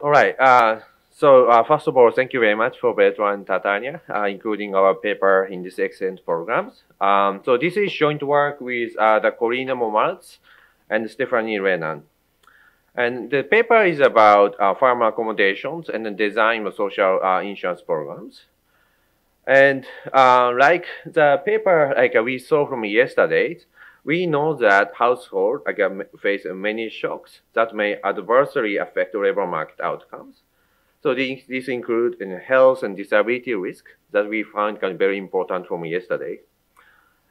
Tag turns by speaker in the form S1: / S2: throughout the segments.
S1: All right. First of all, thank you very much for Bertrand and Tatania, including our paper in this excellent programs. So this is joint work with the Corina Momartz and Stephanie Renan. And the paper is about farm accommodations and the design of social insurance programs. And like the paper we saw from yesterday, we know that households face many shocks that may adversely affect labor market outcomes. So these include health and disability risk that we found can be very important from yesterday.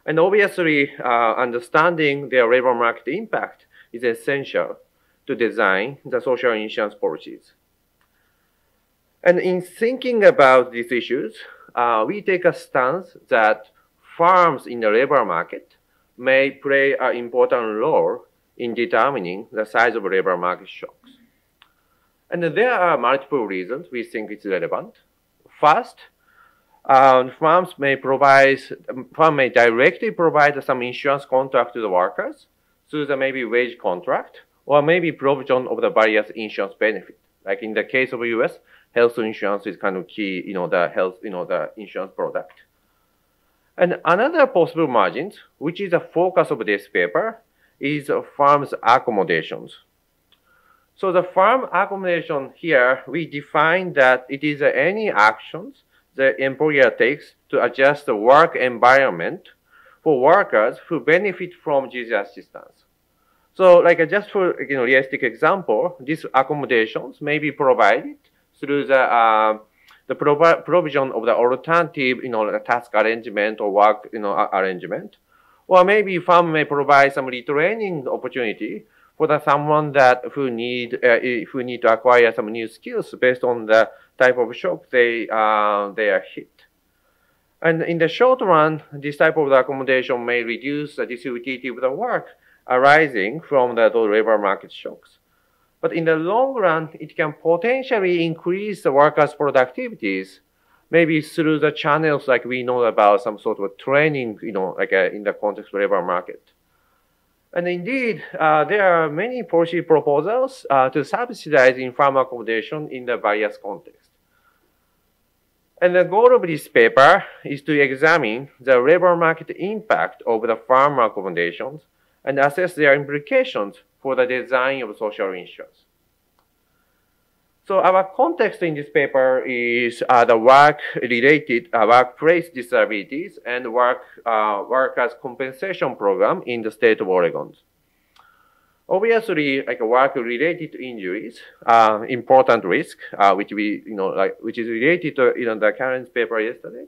S1: And obviously, understanding their labor market impact is essential to design the social insurance policies. And in thinking about these issues, we take a stance that firms in the labor market may play an important role in determining the size of labor market shocks. And there are multiple reasons we think it's relevant. First, firms may directly provide some insurance contract to the workers through the maybe wage contract or maybe provision of the various insurance benefit. Like in the case of the US, health insurance is kind of key, the insurance product. And another possible margin, which is the focus of this paper, is firms' accommodations. So the firm accommodation here, we define that it is any actions the employer takes to adjust the work environment for workers who benefit from these assistance. So like just for realistic example, these accommodations may be provided through the provision of the alternative, task arrangement or work, arrangement, or maybe firm may provide some retraining opportunity for someone who need to acquire some new skills based on the type of shock they are hit. And in the short run, this type of accommodation may reduce the distributivity of the work arising from the labor market shocks. But in the long run, it can potentially increase the workers' productivities, maybe through the channels like we know about some sort of training, in the context of labor market. And indeed, there are many policy proposals to subsidize in-firm accommodation in the various contexts. And the goal of this paper is to examine the labor market impact of the farm accommodations and assess their implications for the design of social insurance. So our context in this paper is the work-related workplace disabilities and workers' compensation program in the state of Oregon. Obviously, like work-related injuries, important risk, which is related to the current paper yesterday,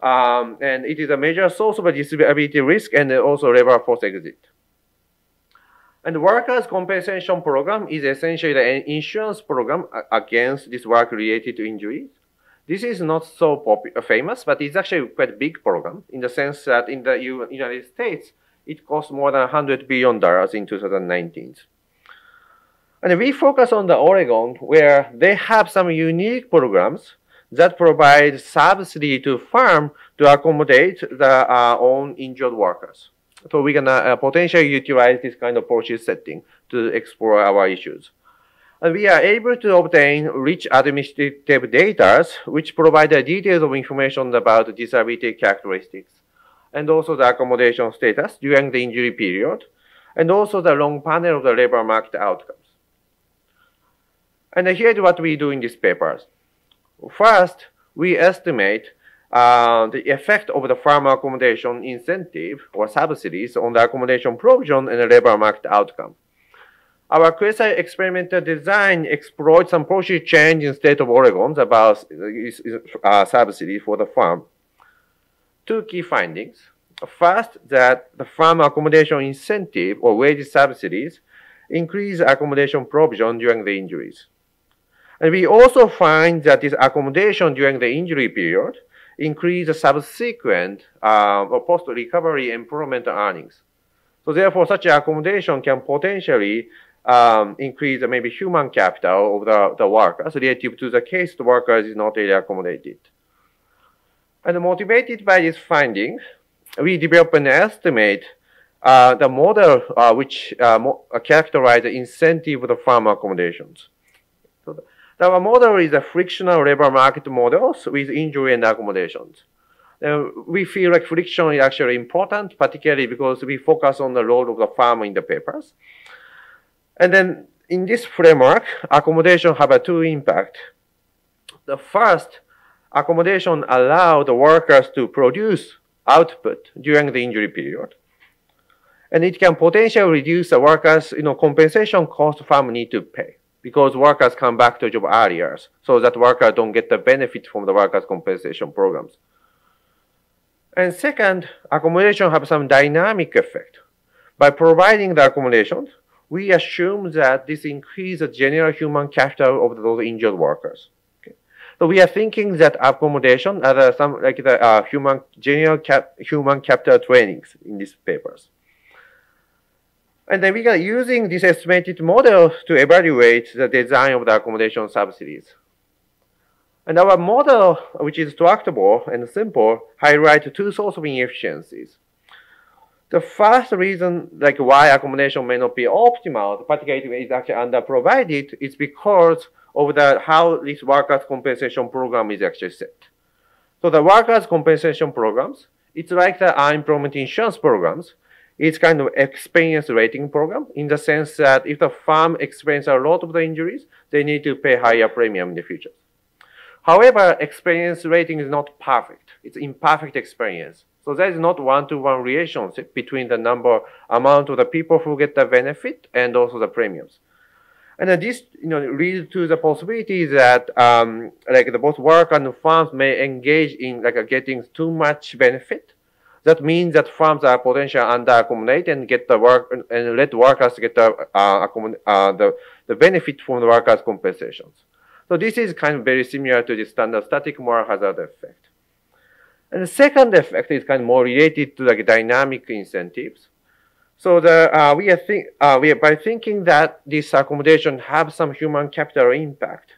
S1: and it is a major source of a disability risk and also labor force exit. And the workers' compensation program is essentially an insurance program against this work-related injuries. This is not so famous, but it's actually quite a big program in the sense that in the United States, it costs more than $100 billion in 2019. And we focus on the Oregon, where they have some unique programs that provide subsidy to farm to accommodate their own injured workers. So we're gonna potentially utilize this kind of policy setting to explore our issues. And we are able to obtain rich administrative data, which provide the details of information about disability characteristics, and also the accommodation status during the injury period, and also the long panel of the labor market outcomes. And here's what we do in these papers. First, we estimate the effect of the farm accommodation incentive or subsidies on the accommodation provision and the labor market outcome. Our quasi-experimental design exploits some policy change in the state of Oregon about subsidy for the farm. Two key findings. First, that the farm accommodation incentive or wage subsidies increase accommodation provision during the injuries. And we also find that this accommodation during the injury period increase the subsequent or post-recovery employment earnings. So therefore, such accommodation can potentially increase maybe human capital of the workers relative to the case the worker is not really accommodated. And motivated by this finding, we developed an estimate, the model which characterizes the incentive of the farm accommodations. So Our model is a frictional labor market models with injury and accommodations. We feel like friction is actually important, particularly because we focus on the role of the farm in the papers. And then in this framework, accommodation have a two impact. The first, accommodation allow the workers to produce output during the injury period. And it can potentially reduce the workers' compensation cost farm need to pay because workers come back to job earlier, so that workers don't get the benefit from the workers' compensation programs. And second, accommodation have some dynamic effect. By providing the accommodation, we assume that this increases the general human capital of those injured workers. Okay. So we are thinking that accommodation are some like the human capital trainings in these papers. And then we are using this estimated model to evaluate the design of the accommodation subsidies. And our model, which is tractable and simple, highlights two sources of inefficiencies. The first reason why accommodation may not be optimal, particularly is actually underprovided, is because of how this workers' compensation program is actually set. So the workers' compensation programs, it's like the unemployment insurance programs. It's kind of experience rating program in the sense that if the farm experiences a lot of the injuries, they need to pay higher premium in the future. However, experience rating is not perfect. It's imperfect experience. So there is not one-to-one relationship between the amount of the people who get the benefit and also the premiums. And this leads to the possibility that both work and farms may engage in getting too much benefit. That means that farms are potentially under-accommodated and get the work and let workers get the benefit from the workers' compensations. So this is kind of very similar to the standard static moral hazard effect. And the second effect is kind of more related to dynamic incentives. So by thinking that this accommodation have some human capital impact,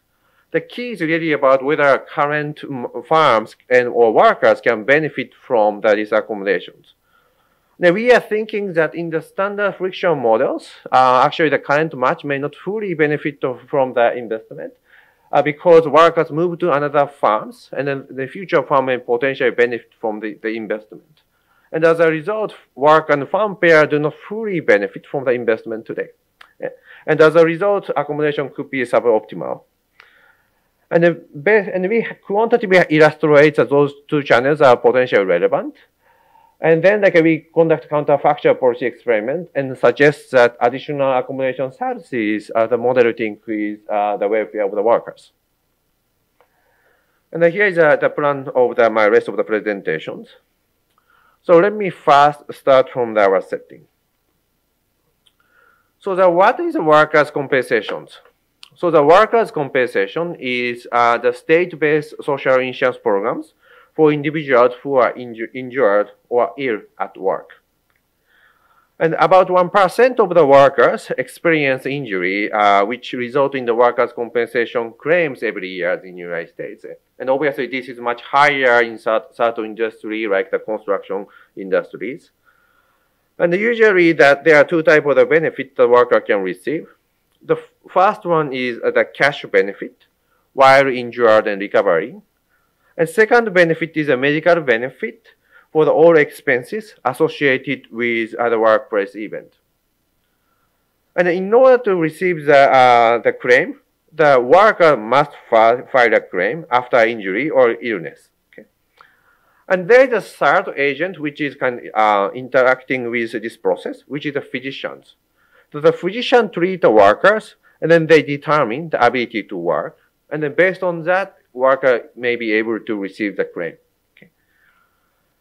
S1: the key is really about whether current farms or workers can benefit from these accommodations. Now we are thinking that in the standard friction models, actually the current match may not fully benefit from the investment because workers move to another farms and then the future farm may potentially benefit from the investment. And as a result, work and farm pair do not fully benefit from the investment today. And as a result, accommodation could be suboptimal. And we quantitatively illustrate that those two channels are potentially relevant. And then we conduct counterfactual policy experiment and suggest that additional accommodation services are the model to increase the welfare of the workers. And here is the plan of my rest of the presentations. So let me first start from our setting. So what is workers' compensations? So the workers' compensation is the state-based social insurance programs for individuals who are injured or ill at work. And about 1% of the workers experience injury, which result in the workers' compensation claims every year in the United States. And obviously, this is much higher in certain industries like the construction industries. And usually, there are two types of the benefit the worker can receive. The first one is the cash benefit while injured and recovering. And second benefit is a medical benefit for all expenses associated with the workplace event. And in order to receive the claim, the worker must file a claim after injury or illness. Okay? And there is a third agent which is interacting with this process, which is the physicians. So the physician treats the workers, and then they determine the ability to work. And then based on that, worker may be able to receive the claim. Okay.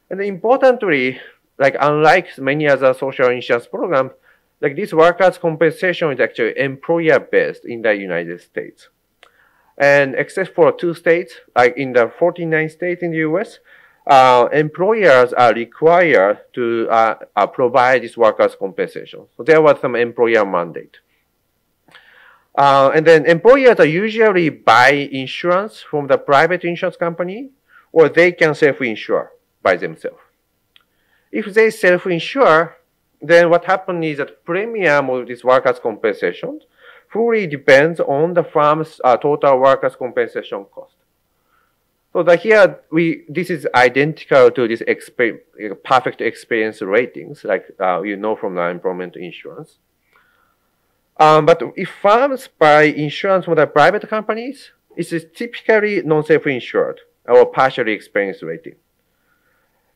S1: And importantly, unlike many other social insurance programs, this workers' compensation is actually employer-based in the United States. And except for 2 states, in the 49 states in the US, employers are required to provide this workers' compensation. So there was some employer mandate. And then employers are usually buy insurance from the private insurance company, or they can self-insure by themselves. If they self-insure, then what happens is that premium of this workers' compensation fully depends on the firm's total workers' compensation cost. So here, this is identical to this perfect experience ratings, like you know from the employment insurance. But if firms buy insurance from the private companies, it is typically non-self-insured or partially experience rating.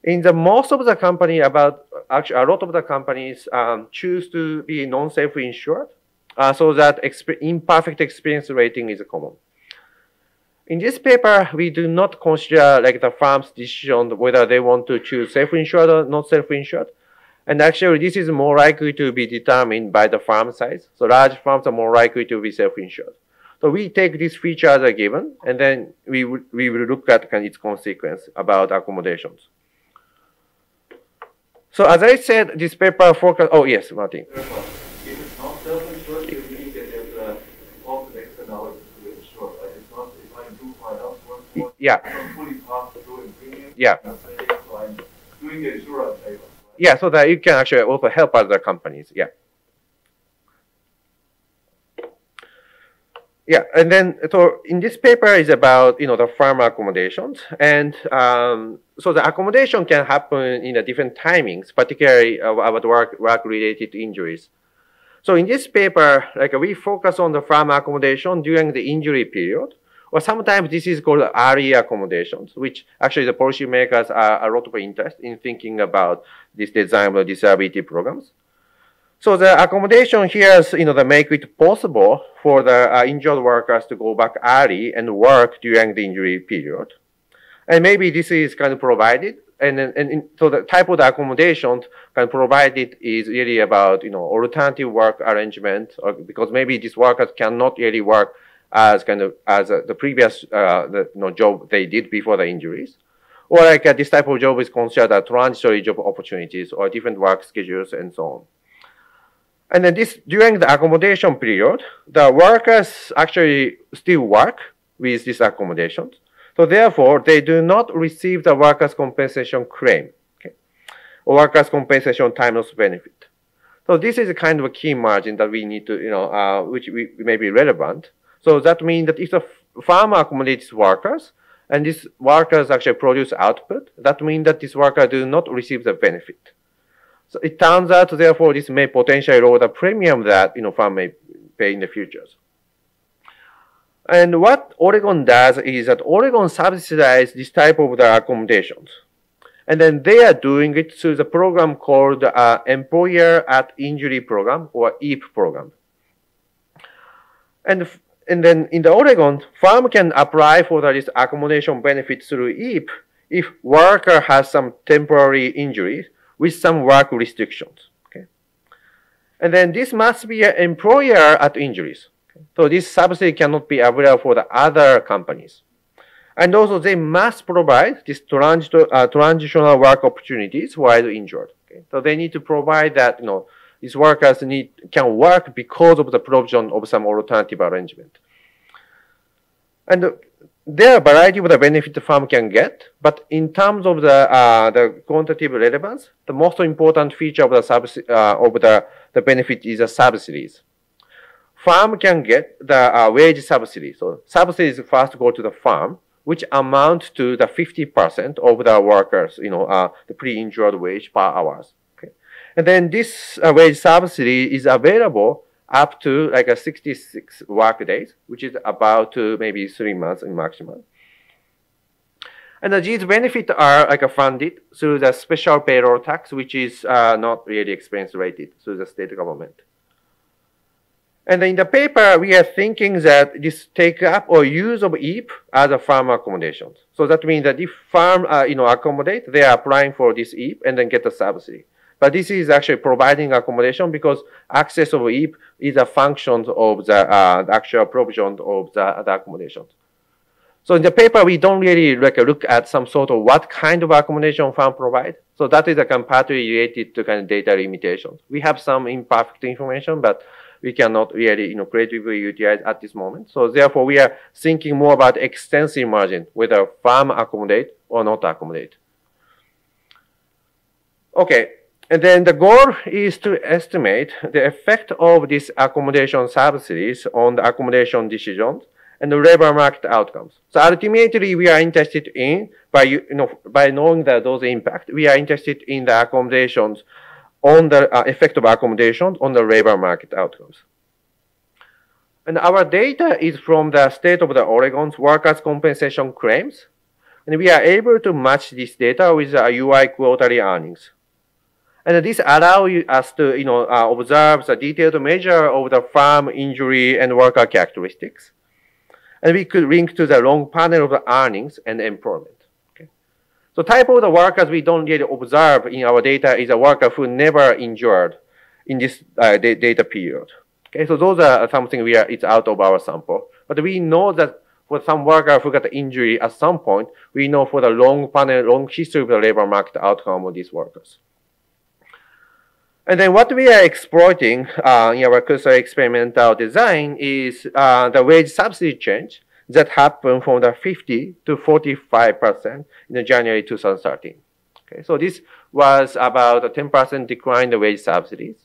S1: In the most of the company, actually a lot of the companies choose to be non-self-insured, so that imperfect experience rating is common. In this paper, we do not consider like the firm's decision whether they want to choose self-insured or not self-insured. And actually, this is more likely to be determined by the firm size. So large firms are more likely to be self-insured. So we take this feature as a given, and then we will look at its consequence about accommodations. So as I said, this paper focus. Oh yes, Martin.
S2: If it's not self-insured, you need to get the externality to insure. Like it's not if I do my elsewhere,
S1: yeah,
S2: I'm fully passed through in premium.
S1: Yeah.
S2: So I'm doing the insurance favor.
S1: Yeah, so that you can actually also help other companies. Yeah. Yeah, and then so in this paper is about the firm accommodations, and so the accommodation can happen in different timings, particularly about work-related injuries. So in this paper, like we focus on the firm accommodation during the injury period, or sometimes this is called early accommodations, which actually the policymakers are a lot of interest in thinking about this design of disability programs. So the accommodation here is, they make it possible for the injured workers to go back early and work during the injury period. And maybe this is kind of provided. So the type of the accommodation kind of provided is really about, alternative work arrangement, or because maybe these workers cannot really work as the previous job they did before the injuries. Or like this type of job is considered a transitory job opportunities or different work schedules and so on. And then during the accommodation period, the workers actually still work with these accommodations. So therefore, they do not receive the workers' compensation claim, okay, or workers' compensation time loss benefit. So this is a kind of a key margin that we need to, which may be relevant. So that means that if the firm accommodates workers, and these workers actually produce output, that means that these workers do not receive the benefit. So it turns out, therefore, this may potentially lower the premium that firm may pay in the future. And what Oregon does is that Oregon subsidizes this type of the accommodations. And then they are doing it through the program called Employer at Injury Program, or EAP program. And then in the Oregon, firm can apply for this accommodation benefit through EAP if worker has some temporary injury with some work restrictions. Okay? And then this must be an employer at injuries. Okay? So this subsidy cannot be available for the other companies. And also they must provide this transitional work opportunities while injured. Okay? So they need to provide that these workers can work because of the provision of some alternative arrangement. And there are a variety of the benefit the firm can get, but in terms of the quantitative relevance, the most important feature of the benefit is the subsidies. Firm can get the wage subsidy. So subsidies first go to the firm, which amount to the 50% of the workers, the pre-injured wage per hours. Okay, and then this wage subsidy is available up to like 66 work days, which is about maybe 3 months in maximum. And these benefits are funded through the special payroll tax, which is not really expense rated through the state government. And in the paper, we are thinking that this take up or use of EAP as a firm accommodations. So that means that if firm accommodate, they are applying for this EAP and then get a subsidy. But this is actually providing accommodation because access of EAP is a function of the actual provision of the accommodations. So in the paper, we don't really look at some sort of what kind of accommodation firm provide. So that is partly related to kind of data limitations. We have some imperfect information, but we cannot really creatively utilize at this moment. So therefore, we are thinking more about extensive margin, whether firm accommodate or not accommodate. Okay. And then the goal is to estimate the effect of these accommodation subsidies on the accommodation decisions and the labor market outcomes. So ultimately, we are interested in, by knowing that those impact, we are interested in the accommodations on the effect of accommodations on the labor market outcomes. And our data is from the state of the Oregon's workers' compensation claims. And we are able to match this data with the UI quarterly earnings. And this allows us to observe the detailed measure of the farm injury and worker characteristics. And we could link to the long panel of the earnings and employment. Okay. So type of the workers we don't really observe in our data is a worker who never injured in this data period. Okay, so those are something it's out of our sample. But we know that for some worker who got injury at some point, we know for the long panel, long history of the labor market outcome of these workers. And then what we are exploiting in our cluster experimental design is the wage subsidy change that happened from the 50 to 45% in January 2013. Okay, so this was about a 10% decline in the wage subsidies.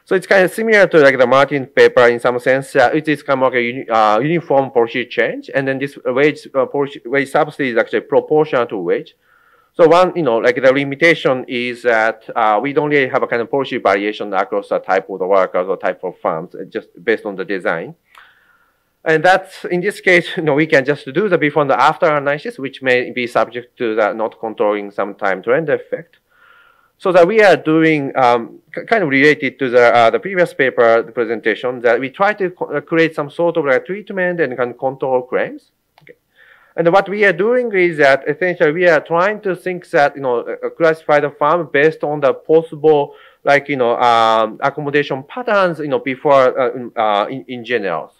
S1: So it's kind of similar to like the Martin paper in some sense. It is kind of like a uniform policy change, and then this wage subsidy is actually proportional to wage. So one, like the limitation is that we don't really have a kind of policy variation across the type of the workers or type of farms, just based on the design. And that's, in this case, we can just do the before and the after analysis, which may be subject to the not controlling some time trend effect. So that we are doing kind of related to the previous paper presentation, that we try to create some sort of like treatment and kind of control claims. And what we are doing is that essentially we are trying to think that, classify the farm based on the possible, like, accommodation patterns, before in general.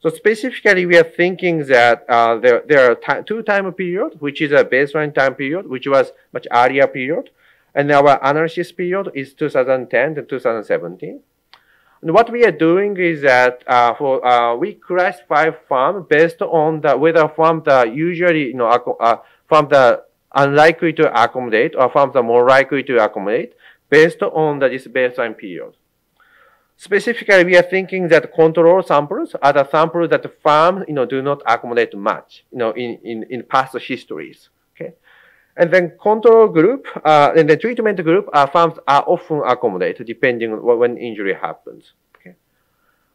S1: So specifically, we are thinking that there are two time periods, which is a baseline time period, which was much earlier period. And our analysis period is 2010 to 2017. And what we are doing is that we classify farm based on whether farms are usually, farms are unlikely to accommodate or farms are more likely to accommodate based on this baseline period. Specifically, we are thinking that control samples are the samples that the farms, do not accommodate much, in past histories. Okay. And then control group and the treatment group farms are often accommodated depending on when injury happens. Okay.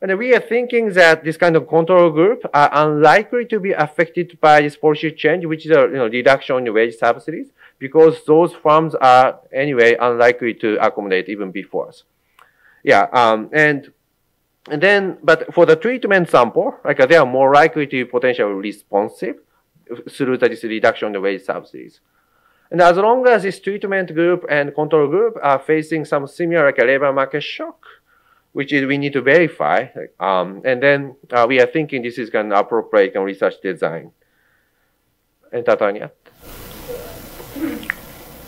S1: And we are thinking that this kind of control group are unlikely to be affected by this policy change, which is a reduction in wage subsidies, because those farms are anyway unlikely to accommodate even before us. Yeah, and then, but for the treatment sample, like they are more likely to be potentially responsive through this reduction in the wage subsidies. And as long as this treatment group and control group are facing some similar like a labor market shock, which is we need to verify, and then we are thinking this is an appropriate research design. And Tatania?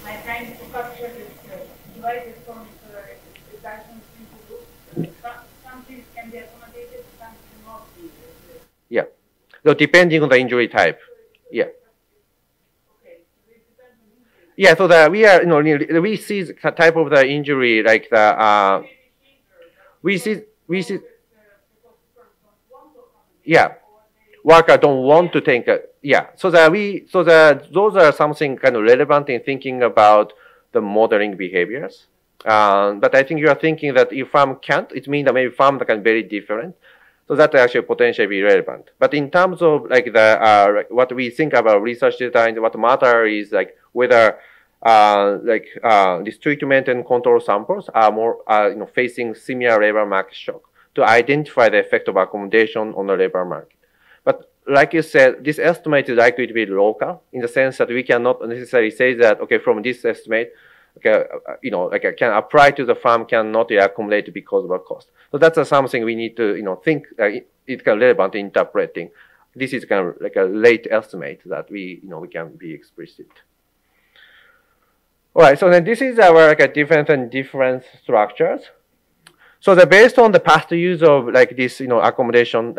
S3: My trying to capture this divided from reduction into groups. Some things can be accommodated, some cannot be.
S1: Yeah. So depending on the injury type. Yeah. Yeah, so we are, we see the type of the injury like the, we see, yeah, worker don't want to take a, yeah. So those are something kind of relevant in thinking about the modeling behaviors. But I think you are thinking that if farm can't, it means that maybe farms can be very different. So that actually potentially be relevant. But in terms of like the what we think about research design, what matter is like whether this treatment and control samples are more facing similar labor market shock to identify the effect of accommodation on the labor market. But like you said, this estimate is likely to be local in the sense that we cannot necessarily say that from this estimate, can apply to the farm cannot accommodate because of a cost. So that's something we need to think it's kind of relevant in interpreting. This is kind of like a late estimate that we can be explicit. All right, so then this is our different structures. So based on the past use of this accommodation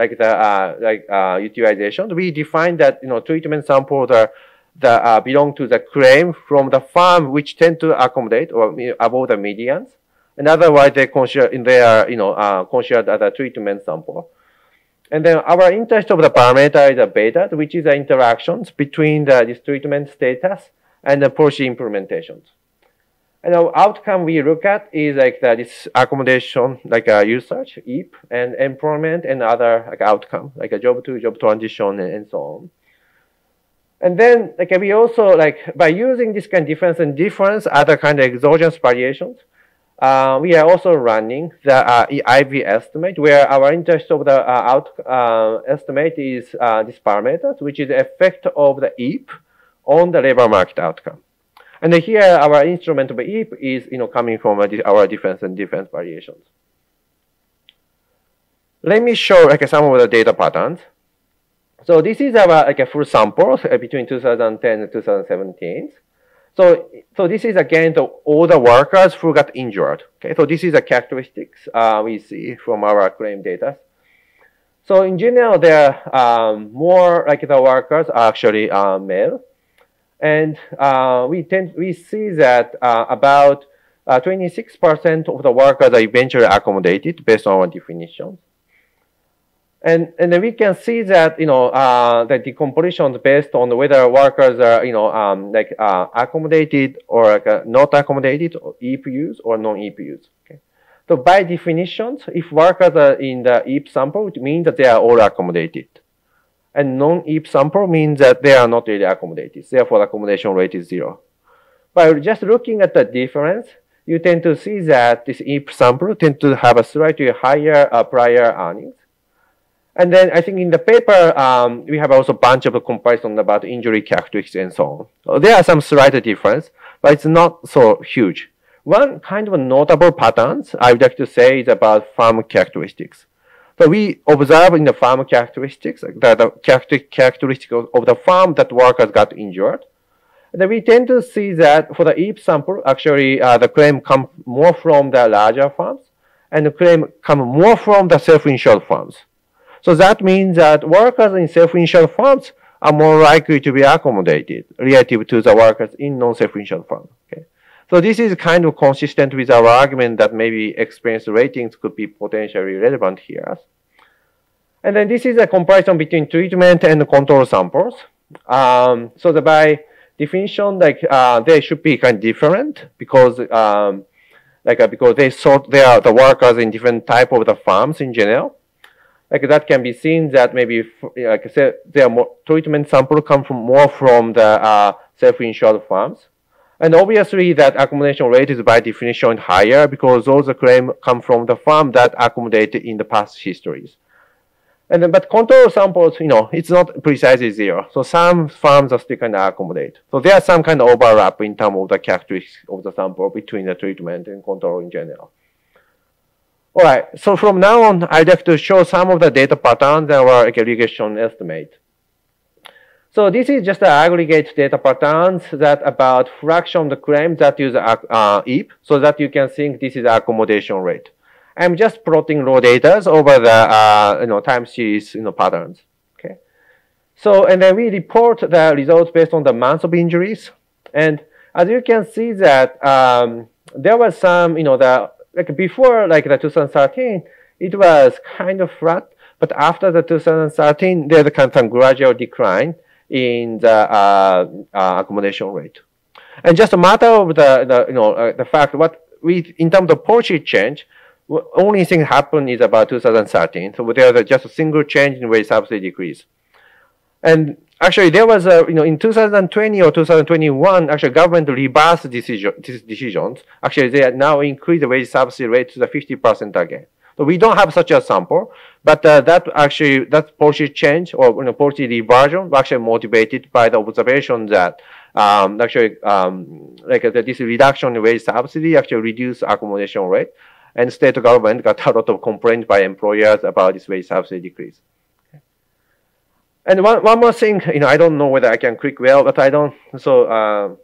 S1: utilization, we define that treatment samples are that belong to the claim from the firm which tend to accommodate or above the medians. And otherwise, they are considered as a treatment sample. And then our interest of the parameter is a beta, which is the interactions between this treatment status and the policy implementations. And the outcome we look at is like this accommodation, like usage, EAP, and employment, and other like outcome, like a job to job transition and so on. And then like we also like by using this kind of difference, other kind of exogenous variations, we are also running the IV estimate, where our interest of the estimate is this parameters, which is the effect of the EAP on the labor market outcome. And here, our instrument of EAP is coming from our difference variations. Let me show like some of the data patterns. So this is our like a full sample between 2010 and 2017. So this is again all the workers who got injured. Okay, so this is the characteristics we see from our claim data. So in general, there are more like the workers are actually male. And we see that about 26% of the workers are eventually accommodated based on our definition. And then we can see that the decomposition based on whether workers are accommodated or like not accommodated, or EPUs or non-EPUs. Okay. So by definition, if workers are in the EAP sample, it means that they are all accommodated. And non-EAP sample means that they are not really accommodated. Therefore, the accommodation rate is 0. By just looking at the difference, you tend to see that this EAP sample tends to have a slightly higher prior earnings. And then I think in the paper, we have also a bunch of comparison about injury characteristics and so on. So there are some slight difference, but it's not so huge. One kind of notable patterns I would like to say is about farm characteristics. So we observe in the farm characteristics, like the characteristic of the farm that workers got injured. And then we tend to see that for the EAP sample, actually the claim comes more from the larger farms, and the claim comes more from the self-insured farms. So that means that workers in self-insured farms are more likely to be accommodated relative to the workers in non-self-insured farms. Okay? So this is kind of consistent with our argument that maybe experience ratings could be potentially relevant here. And then this is a comparison between treatment and control samples. So by definition, like they should be kind of different because because they sort the workers in different type of the farms in general. Like that can be seen that maybe like I said, their treatment sample come from more from the self-insured farms. And obviously that accommodation rate is by definition higher because those claims come from the farm that accommodated in the past histories. And then, but control samples, it's not precisely 0. So some farms are still kind of accommodate. So there are some kind of overlap in terms of the characteristics of the sample between the treatment and control in general. All right, so from now on, I'd like to show some of the data patterns and our aggregation estimate. So this is just the aggregate data patterns that about fraction of the claims that use EAP, so that you can think this is accommodation rate. I'm just plotting raw data over the time series patterns. Okay. So and then we report the results based on the months of injuries, and as you can see that there was some before the 2013 it was kind of flat, but after the 2013 there's a kind of gradual decline in the accommodation rate. And just a matter of the fact what we in terms of policy change, only thing happened is about 2013. So there's just a single change in wage subsidy decrease. And actually there was in 2020 or 2021, actually government reversed decisions. Actually they now increase the wage subsidy rate to the 50% again. So we don't have such a sample, but that policy change or policy reversion was actually motivated by the observation that this reduction in wage subsidy actually reduced accommodation rate, and state government got a lot of complaints by employers about this wage subsidy decrease. Okay. And one more thing, I don't know whether I can click well, but I don't. So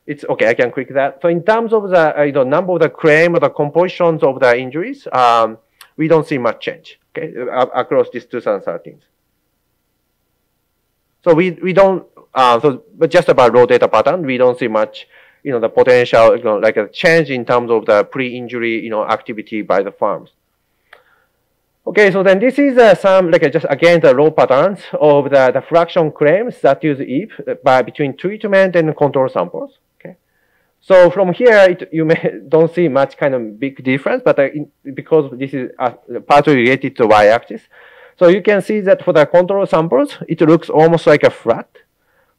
S1: it's okay, I can click that. So in terms of the number of the claim or the compositions of the injuries, we don't see much change, okay, across this 2013. So we don't but just about raw data pattern, we don't see much, the potential, like a change in terms of the pre-injury, activity by the farms. Okay, so then this is some, just again, the raw patterns of the fraction claims that use EAP by between treatment and control samples. Okay, so from here, you don't see much kind of big difference, but because this is partly related to y-axis, so you can see that for the control samples, it looks almost like a flat.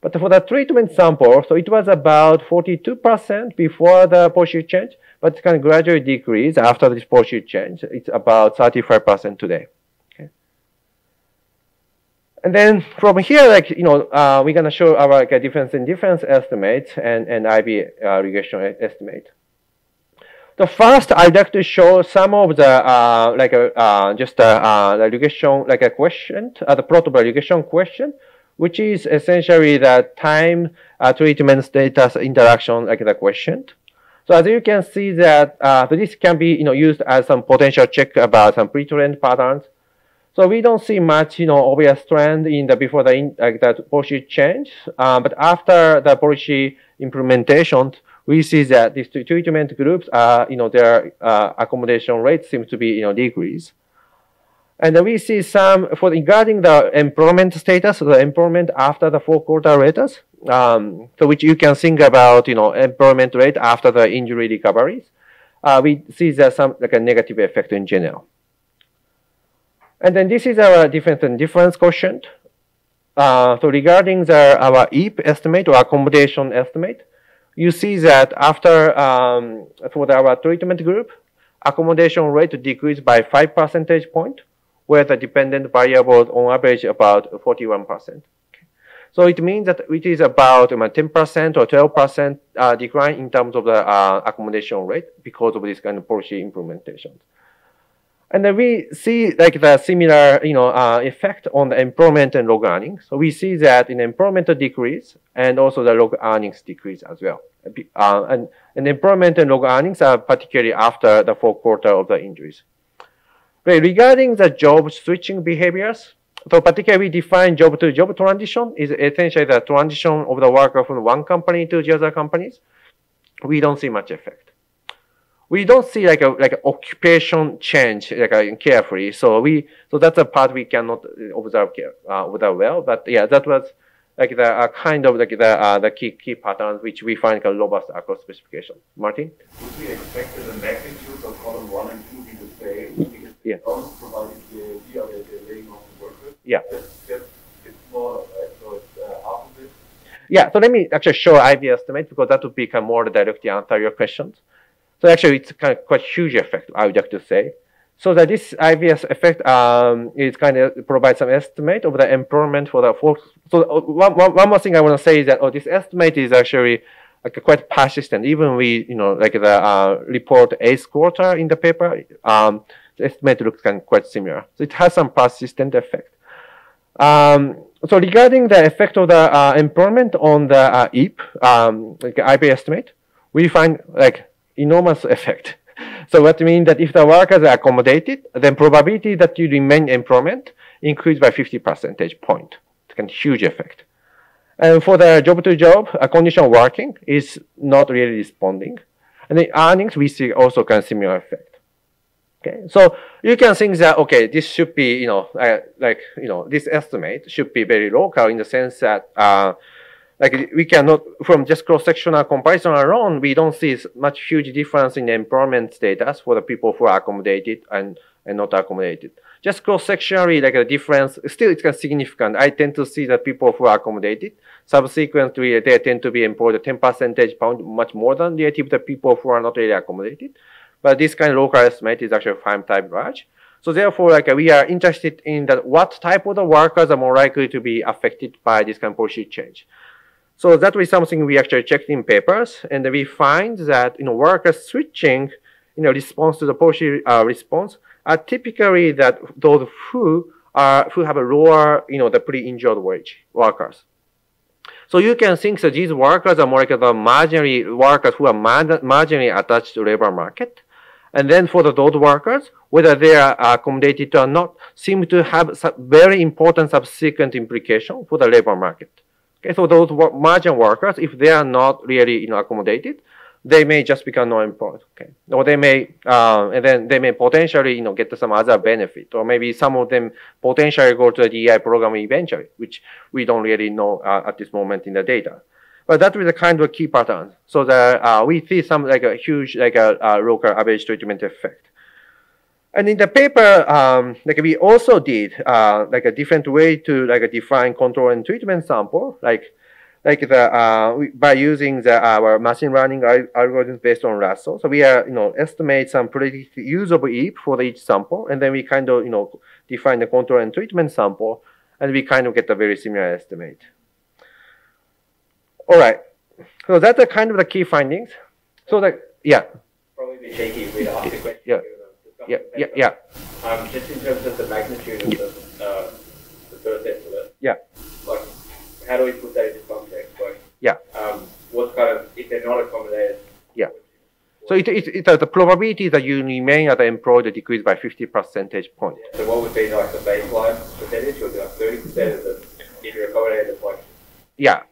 S1: But for the treatment sample, so it was about 42% before the policy change, but it can gradually decrease after this policy change. It's about 35% today. Okay. And then from here, we're going to show our difference in difference estimate and IB regression estimate. The first, I'd like to show some of the the regression, a question, the protocol regression question, which is essentially the time treatment status interaction, the question. So as you can see that this can be used as some potential check about some pre-trend patterns. So we don't see much obvious trend in the before the policy change, but after the policy implementation, we see that these treatment groups are their accommodation rate seems to be decrease. And then we see some regarding the employment status, the employment after the 4-quarter rates, so which you can think about, employment rate after the injury recoveries. We see there's some a negative effect in general. And then this is our difference and difference quotient. So regarding our EAP estimate or accommodation estimate, you see that after for our treatment group, accommodation rate decreased by 5 percentage points, where the dependent variable on average about 41%. Okay. So it means that it is about 10% or 12% decline in terms of the accommodation rate because of this kind of policy implementation. And then we see the similar effect on the employment and log earnings. So we see that in employment decrease and also the log earnings decrease as well. And employment and log earnings are particularly after the 4th quarter of the injuries. Regarding the job switching behaviors, so particularly we define job-to-job transition is essentially the transition of the worker from one company to the other companies. We don't see much effect. We don't see like a occupation change carefully. So that's a part we cannot observe well. But yeah, that was the kind of the key patterns which we find robust across specification. Martin?
S2: Would we expect that the magnitude of column 1 and 2 be the same? Because
S1: yeah.
S2: also provided the idea that they're laying off the workers.
S1: Yeah.
S2: It's smaller, right? So it's half of it.
S1: Yeah, so let me actually show IB estimate because that would become more directly answer your questions. So actually, it's kind of quite huge effect, I would like to say. So that this IBS effect is kind of provides some estimate of the employment for the folks. So one more thing I want to say is that this estimate is actually quite persistent. Even we the report 8th quarter in the paper, the estimate looks quite similar. So it has some persistent effect. So regarding the effect of the employment on the EAP, IB estimate, we find enormous effect. So what means that if the workers are accommodated, then probability that you remain employment increased by 50 percentage point. It's a huge effect. And for the job-to-job, condition working is not really responding. And the earnings, we see also kind of similar effect. Okay, so you can think that, okay, this should be, this estimate should be very local in the sense that, we cannot, from just cross-sectional comparison alone, we don't see much huge difference in employment status for the people who are accommodated and not accommodated. Just cross-sectionally, the difference, still it's significant. I tend to see that people who are accommodated, subsequently, they tend to be employed 10 percentage point much more than relative to people who are not really accommodated. But this kind of local estimate is actually 5 times large. So therefore, we are interested in that what type of the workers are more likely to be affected by this kind of policy change. So that was something we actually checked in papers, and we find that workers switching response to the policy response are typically that those who have a lower the pre-injured wage workers. So you can think that these workers are more like the marginally workers who are marginally attached to labor market, and then for those workers, whether they are accommodated or not, seem to have very important subsequent implication for the labor market. Okay, so those margin workers, if they are not really accommodated, they may just become non-employed. Okay, or they may and then they may potentially get some other benefit, or maybe some of them potentially go to the DI program eventually, which we don't really know at this moment in the data. But that is a kind of key pattern. So that we see some like a huge local average treatment effect. And in the paper, like we also did like a different way to define control and treatment sample, by using our machine learning algorithms based on Russell. So we are estimate some predicted use of EAP for each sample, and then we kind of define the control and treatment sample, and we kind of get a very similar estimate. All right, so that's the kind of the key findings. So
S4: Probably be cheeky if we'd ask a question.
S1: Yeah.
S4: Just in terms of the magnitude of the first estimate.
S1: Yeah.
S4: Like, how do we put that into context? Like,
S1: yeah.
S4: What kind of, if they're not accommodated?
S1: Yeah. So the probability that you remain as an employee decreased by 50 percentage points.
S4: Yeah. So what would be like the baseline percentage? Would be like 30% of the, if you're accommodated, like?
S1: Yeah,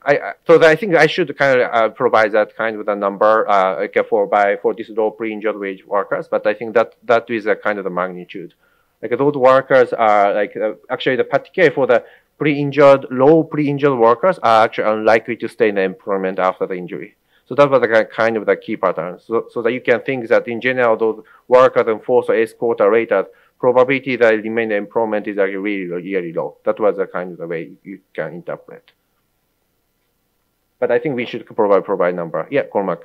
S1: so I think I should kind of provide that kind of a number for these low pre-injured wage workers, but I think that is a kind of the magnitude. Like those workers are actually particularly for the low pre-injured workers are actually unlikely to stay in employment after the injury. So that was the kind of the key pattern. So that you can think that in general those workers and fourth or eighth quarter raters probability that remain in employment is actually really low. That was the kind of the way you can interpret. But I think we should provide number. Yeah, Cormac.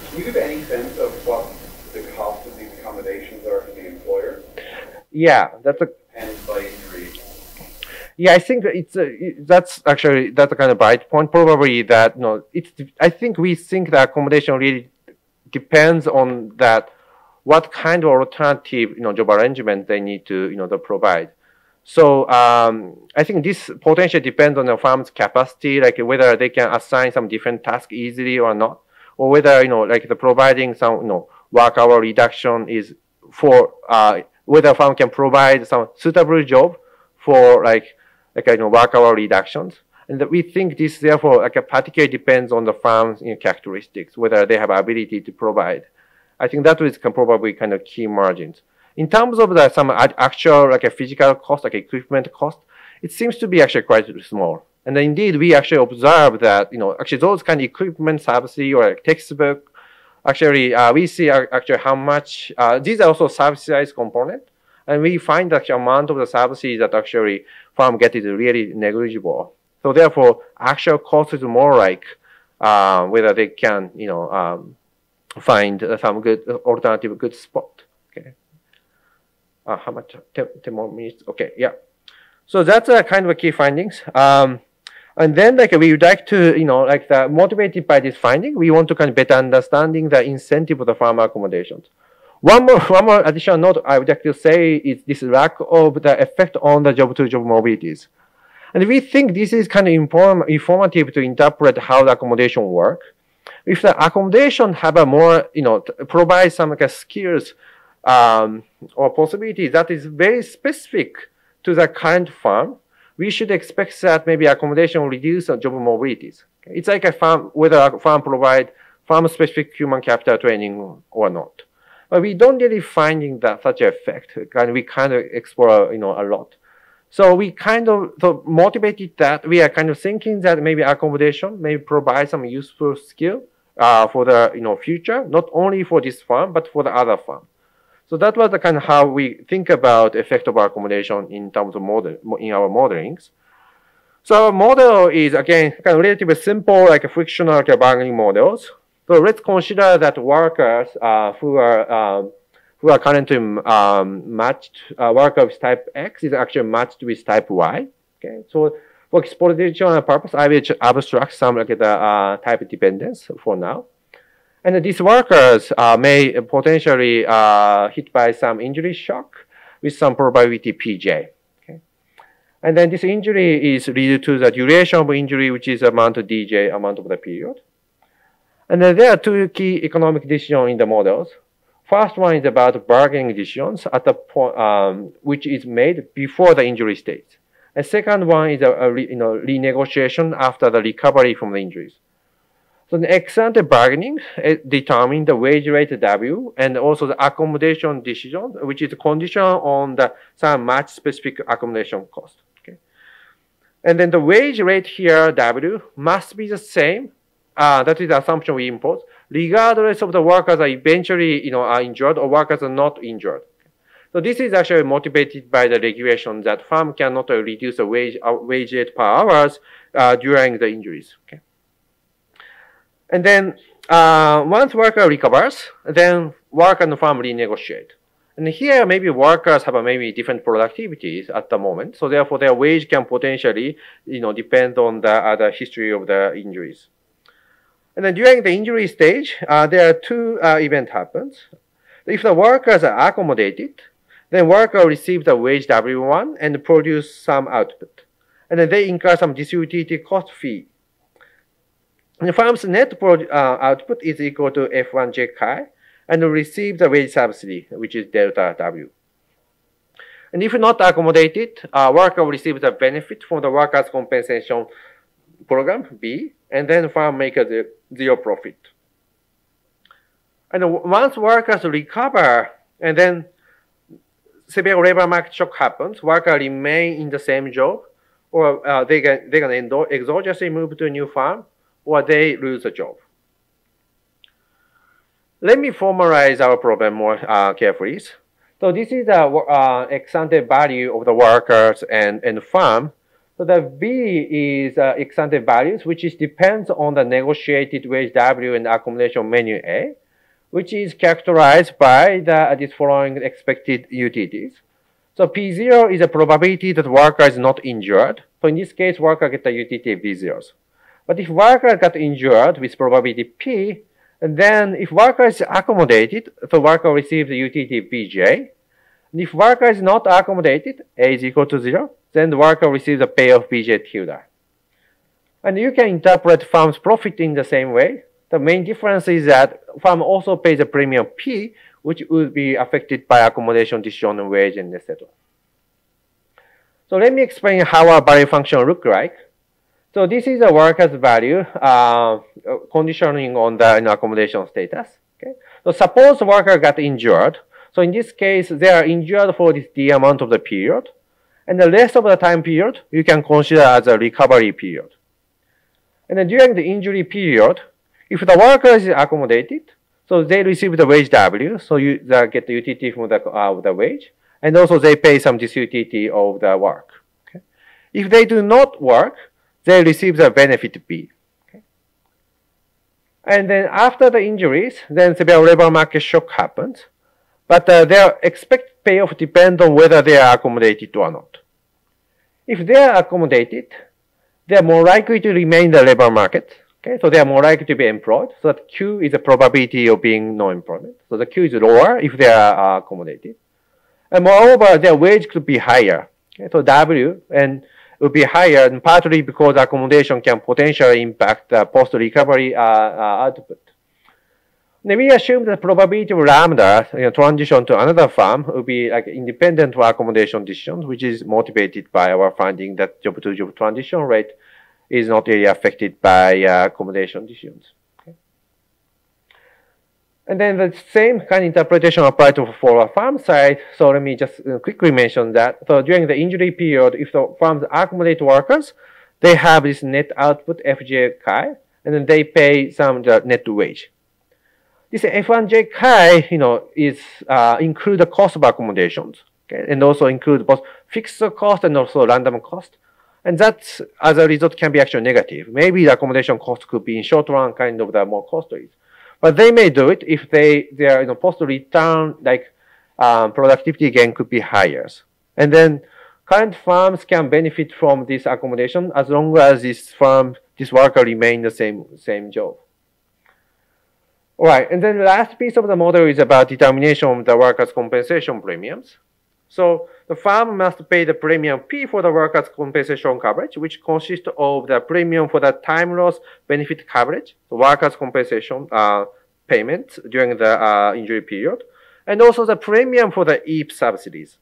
S5: Can you give any sense of what the cost of these accommodations are to the employer?
S1: Yeah, that's a.
S5: And by injury.
S1: Yeah, I think that's a kind of bright point. Probably that I think we think the accommodation really depends on that what kind of alternative job arrangement they need to to provide. So I think this potentially depends on the firm's capacity, like whether they can assign some different tasks easily or not, or whether the providing some work hour reduction is for whether a firm can provide some suitable job for work hour reductions. And we think this therefore particularly depends on the firm's characteristics, whether they have ability to provide. I think that is probably kind of key margins. In terms of some actual physical cost, equipment cost, it seems to be actually quite small. And indeed, we actually observe that actually those kind of equipment subsidy or textbook, actually we see actually how much these are also subsidized component, and we find that the amount of the subsidy that actually firm get is really negligible. So therefore, actual cost is more like whether they can find some good alternative good spot. Okay. How much? 10 more minutes. Okay, yeah. So that's kind of key findings. And then we would like to, motivated by this finding, we want to kind of better understanding the incentive of the farmer accommodations. One more additional note I would like to say is this lack of the effect on the job-to-job mobilities. And we think this is kind of informative to interpret how the accommodation work. If the accommodation have a more, provide some skills or possibility that is very specific to the current firm, we should expect that maybe accommodation will reduce job mobilities. Okay? It's like a firm, whether a firm provide firm-specific human capital training or not. But we don't really finding that such effect, and we kind of explore a lot. So we kind of motivated that we are kind of thinking that maybe accommodation may provide some useful skill for the future, not only for this firm but for the other firm. So that was the kind of how we think about effect of accommodation in terms of in our modelings. So our model is again kind of relatively simple, frictional bargaining models. So let's consider that workers who are currently matched, worker with type X is actually matched with type Y. Okay, so for exploitational purpose, I will abstract some the type dependence for now. And these workers may potentially hit by some injury shock with some probability Pj. Okay? And then this injury is related to the duration of injury, which is amount of Dj, amount of the period. And then there are two key economic decisions in the models. First one is about bargaining decisions at the point which is made before the injury stage. And second one is renegotiation after the recovery from the injuries. So the ex-ante bargaining determines the wage rate W and also the accommodation decision, which is conditional on some match-specific accommodation cost. Okay. And then the wage rate here, W, must be the same. That is the assumption we impose, regardless of the workers are eventually are injured or workers are not injured. So this is actually motivated by the regulation that firm cannot reduce the wage rate per hours during the injuries. Okay. And then once worker recovers, then work and firm renegotiate. And here maybe workers have maybe different productivities at the moment, so therefore their wage can potentially depend on the history of the injuries. And then during the injury stage, there are two events happens. If the workers are accommodated, then worker receives the wage W1 and produce some output. And then they incur some disutility cost fee. And the firm's net output is equal to F1J chi and receive the wage subsidy, which is delta W. And if not accommodated, worker receives the benefit from the workers' compensation program, B, and then firm makes a zero profit. And once workers recover, and then severe labor market shock happens, workers remain in the same job, or they can exogenously move to a new firm, or they lose a job. Let me formalize our problem more carefully. So this is the ex-ante value of the workers and firm. So the V is ex-ante values, which depends on the negotiated wage W and accommodation menu A, which is characterized by these following expected utilities. So P0 is a probability that worker is not injured. So in this case, worker gets the utility V0s. But if worker got injured with probability P, and then if worker is accommodated, the worker receives the utility Vj. And if worker is not accommodated, A is equal to 0, then the worker receives a payoff Vj tilde. And you can interpret firm's profit in the same way. The main difference is that firm also pays a premium P, which would be affected by accommodation decision and wage and etc. So let me explain how our value function look like. So this is a worker's value conditioning on the accommodation status. Okay. So suppose the worker got injured. So in this case, they are injured for this D amount of the period. And the rest of the time period, you can consider as a recovery period. And then during the injury period, if the worker is accommodated, so they receive the wage W, so they get the utility from the wage, and also they pay some disutility of the work. Okay. If they do not work, they receive the benefit B. Okay. And then after the injuries, then severe labor market shock happens, but their expected payoff depends on whether they are accommodated or not. If they are accommodated, they are more likely to remain in the labor market. Okay, so they are more likely to be employed. So that Q is the probability of being no employment. So the Q is lower if they are accommodated. And moreover, their wage could be higher. Okay, so W and will be higher, and partly because accommodation can potentially impact the post-recovery output. Then we assume the probability of lambda transition to another firm will be like independent of accommodation decisions, which is motivated by our finding that job-to-job transition rate is not really affected by accommodation decisions. Okay. And then the same kind of interpretation applies for a firm side. So let me just quickly mention that. So during the injury period, if the firms accommodate workers, they have this net output Fj chi, and then they pay some net wage. This F1J chi, is include the cost of accommodations, okay, and also include both fixed cost and also random cost. And that, as a result, can be actually negative. Maybe the accommodation cost could be in short run kind of the more costly. But they may do it if their post-return productivity gain could be higher. And then current firms can benefit from this accommodation as long as this worker remain the same job. All right, and then the last piece of the model is about determination of the workers' compensation premiums. So the firm must pay the premium P for the workers' compensation coverage, which consists of the premium for the time loss benefit coverage, the workers' compensation payments during the injury period, and also the premium for the EAP subsidies.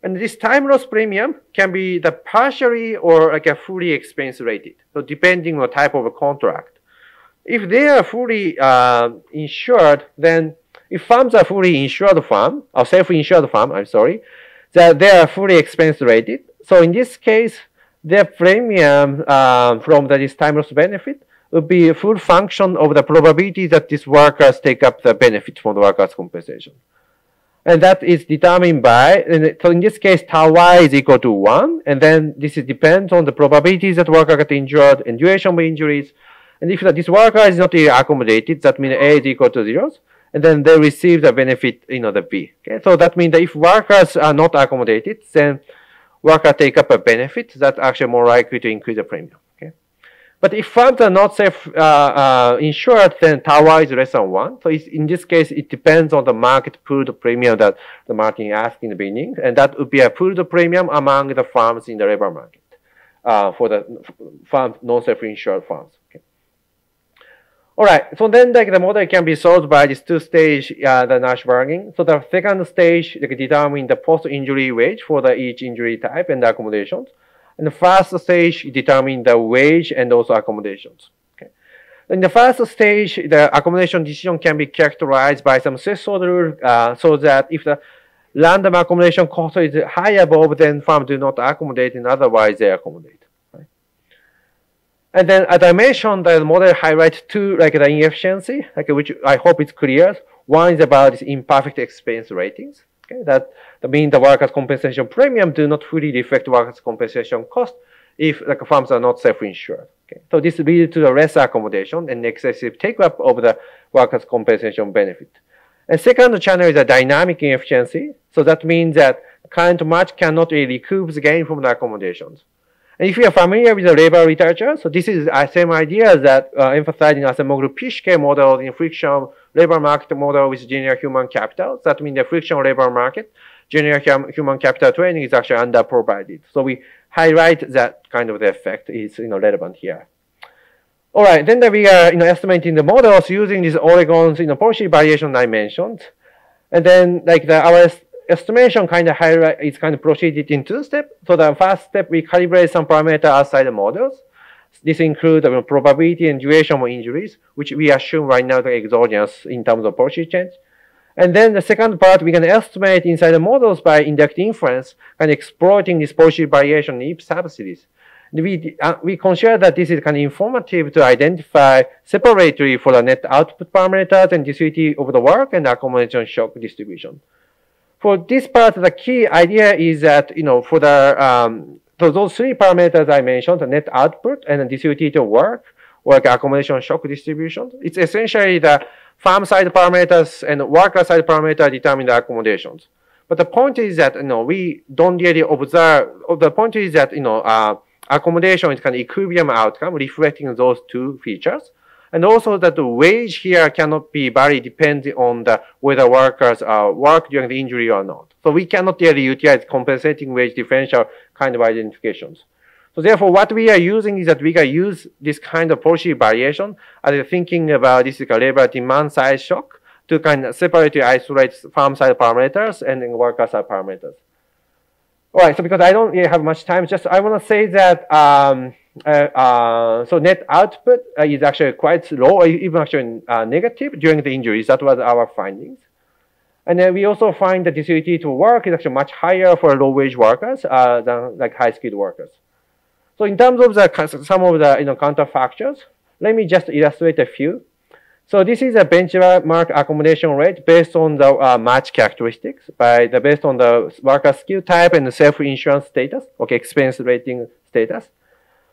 S1: And this time loss premium can be the partially or like a fully expense rated. So depending on the type of a contract. If they are fully insured, then if firms are fully insured firm, or self-insured firm, I'm sorry, that they are fully expense rated. So in this case, their premium from this time loss benefit would be a full function of the probability that these workers take up the benefit from the workers' compensation. And that is determined by, so in this case, tau y is equal to 1. And then this depends on the probabilities that worker get injured and duration of injuries. And if this worker is not accommodated, that means A is equal to 0. And then they receive the benefit, the B. Okay? So that means that if workers are not accommodated, then workers take up a benefit that's actually more likely to increase the premium. Okay? But if firms are not self-insured, then tau y is less than 1. So in this case, it depends on the market pooled premium that the market asked in the beginning. And that would be a pooled premium among the firms in the labor market for the non-self-insured firms. Okay? All right, so then the model can be solved by this two-stage the Nash bargaining. So the second stage determine the post-injury wage for each injury type and the accommodations. And the first stage determine the wage and also accommodations. Okay. In the first stage, the accommodation decision can be characterized by some threshold rule so that if the random accommodation cost is high above, then firms do not accommodate, and otherwise they accommodate. And then, as I mentioned, the model highlights two, the inefficiency, which I hope is clear. One is about this imperfect expense ratings. Okay, that means the workers' compensation premium do not fully reflect workers' compensation cost if firms are not self-insured. Okay, so this leads to the less accommodation and excessive take-up of the workers' compensation benefit. And second channel is a dynamic inefficiency. So that means that current match cannot really recoup the gain from the accommodations. And if you are familiar with the labor literature, so this is the same idea that emphasizing as a Mogul-Pischke model in friction labor market model with general human capital. That means the friction labor market, general human capital training is actually underprovided. So we highlight that kind of the effect is relevant here. All right, then we are estimating the models using these Oregon's policy variation I mentioned. And then our estimation is proceeded in two steps. So the first step, we calibrate some parameter outside the models. This includes probability and duration of injuries, which we assume right now the exogenous in terms of policy change. And then the second part, we can estimate inside the models by inductive inference and exploiting this policy variation in each subseries. We consider that this is informative to identify separately for the net output parameters and disparity of the work and accommodation shock distribution. For this part, the key idea is that, for so those three parameters I mentioned, the net output and the disparity of work accommodation shock distribution, it's essentially the farm side parameters and worker side parameters determine the accommodations. But the point is that, we don't really observe, the point is that, accommodation is equilibrium outcome reflecting those two features. And also that the wage here cannot be very dependent on whether workers work during the injury or not. So we cannot really utilize compensating wage differential kind of identifications. So therefore, what we are using is that we can use this kind of policy variation as thinking about this labor demand side shock to separately isolate farm side parameters and worker side parameters. All right, so because I don't really have much time, just I want to say that so net output is actually quite low, or even actually negative during the injuries. That was our findings. And then we also find the disparity to work is actually much higher for low-wage workers than high-skilled workers. So in terms of some of the counterfactors, let me just illustrate a few. So this is a benchmark accommodation rate based on the match characteristics based on the worker skill type and the self-insurance status, expense rating status.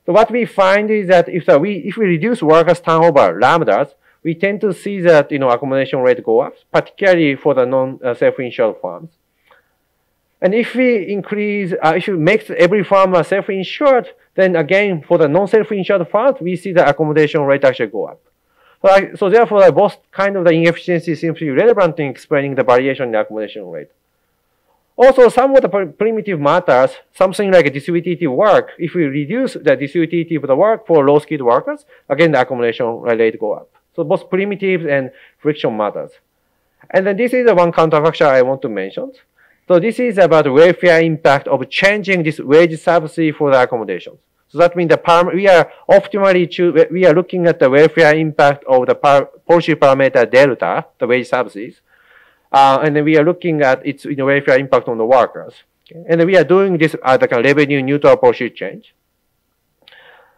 S1: So what we find is that if we reduce workers' turnover lambdas, we tend to see that accommodation rate go up, particularly for the non-self-insured firms. And if we increase, if we make every firm self-insured, then again for the non-self-insured firms, we see the accommodation rate actually go up. So therefore, both the inefficiency seems to be relevant in explaining the variation in the accommodation rate. Also, some of the primitive matters, something like distributive work, if we reduce the distributive of the work for low-skilled workers, again, the accommodation rate go up. So both primitives and friction matters. And then this is the one counterfactor I want to mention. So this is about welfare impact of changing this wage subsidy for the accommodations. So that means we are optimally we are looking at the welfare impact of the policy parameter delta, the wage subsidies, and then we are looking at its welfare impact on the workers. Okay? And we are doing this as like a revenue neutral policy change.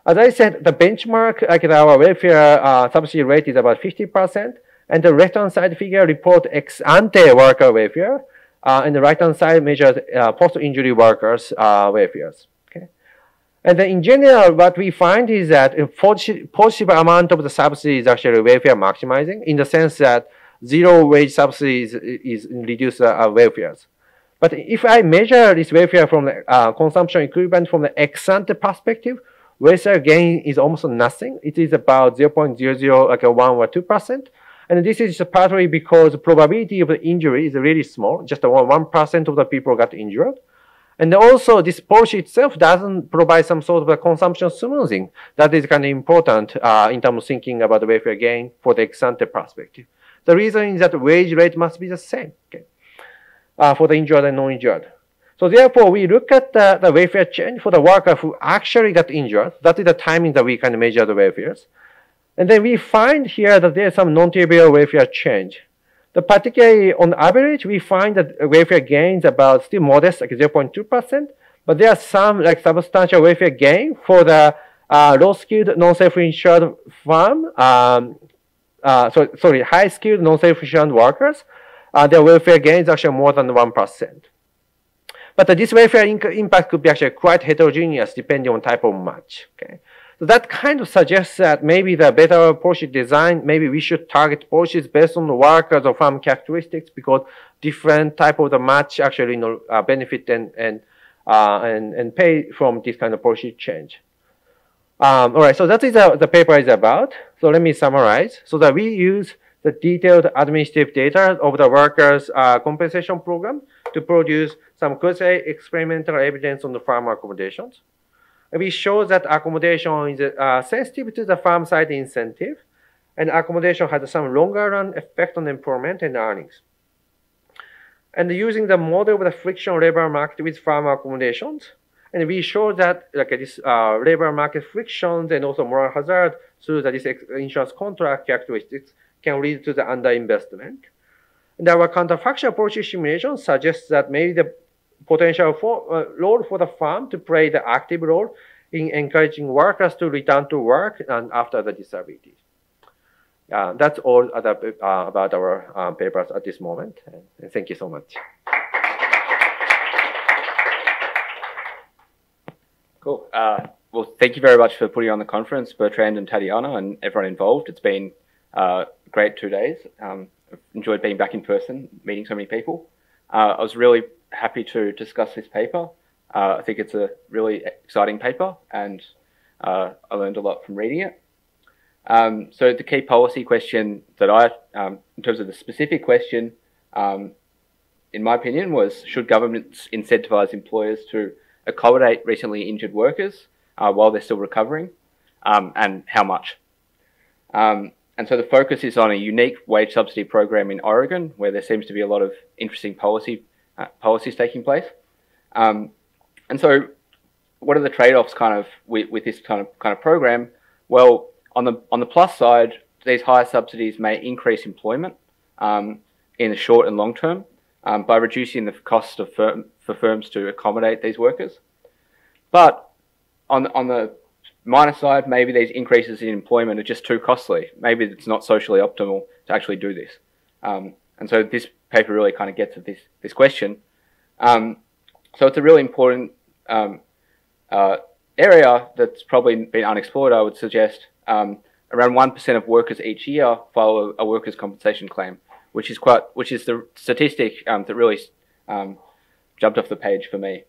S1: As I said, the benchmark, like our welfare subsidy rate is about 50%, and the left-hand side figure report ex ante worker welfare, and the right-hand side measures post-injury workers' welfares. Okay, and then in general, what we find is that a positive amount of the subsidy is actually welfare maximizing, in the sense that zero wage subsidy is reduce welfares. But if I measure this welfare from the consumption equivalent from the ex ante perspective, welfare gain is almost nothing. It is about 0.00, like 1 or 2%. And this is partly because the probability of the injury is really small. Just 1% of the people got injured. And also, this policy itself doesn't provide some sort of a consumption smoothing. That is kind of important in terms of thinking about the welfare gain for the ex-ante perspective. The reason is that the wage rate must be the same, okay, for the injured and non-injured. So therefore, we look at the welfare change for the worker who actually got injured. That is the timing that we can measure the welfares. And then we find here that there's some non-trivial welfare change. Particularly on average, we find that welfare gains about still modest, like 0.2%, but there are some like substantial welfare gain for the low-skilled, non-self-insured firm, high-skilled, non-self-insured workers. Their welfare gain is actually more than 1%. But this welfare impact could be actually quite heterogeneous depending on type of match. Okay, so that kind of suggests that maybe the better policy design, maybe we should target policies based on the workers or farm characteristics, because different type of the match actually benefit and pay from this kind of policy change. All right, so that is the paper is about. So let me summarize. So that we use the detailed administrative data of the workers' compensation program to produce some quasi-experimental evidence on the farm accommodations. We show that accommodation is sensitive to the farm side incentive, and accommodation has some longer run effect on employment and earnings. And using the model of the friction labor market with farm accommodations, and we show that like this labor market frictions and also moral hazard through this insurance contract characteristics can lead to the underinvestment. And our counterfactual policy simulation suggests that maybe the potential role for the farm to play the active role in encouraging workers to return to work and after the disability. That's all about our papers at this moment. And thank you so much.
S4: Cool. Well, thank you very much for putting on the conference, Bertrand and Tatiana, and everyone involved. It's been a great 2 days. I've enjoyed being back in person, meeting so many people. I was really happy to discuss this paper. I think it's a really exciting paper, and I learned a lot from reading it. So the key policy question that in terms of the specific question, in my opinion, was should governments incentivize employers to accommodate recently injured workers while they're still recovering, and how much? And so the focus is on a unique wage subsidy program in Oregon, where there seems to be a lot of interesting policies taking place. And so what are the trade-offs kind of with this kind of program? Well, on the plus side, these higher subsidies may increase employment in the short and long term by reducing the cost for firms to accommodate these workers. But on the minus side, maybe these increases in employment are just too costly. Maybe it's not socially optimal to actually do this. And so this paper really kind of gets at this question. So it's a really important area that's probably been unexplored, I would suggest. Around 1% of workers each year file a workers' compensation claim, which is the statistic that really jumped off the page for me.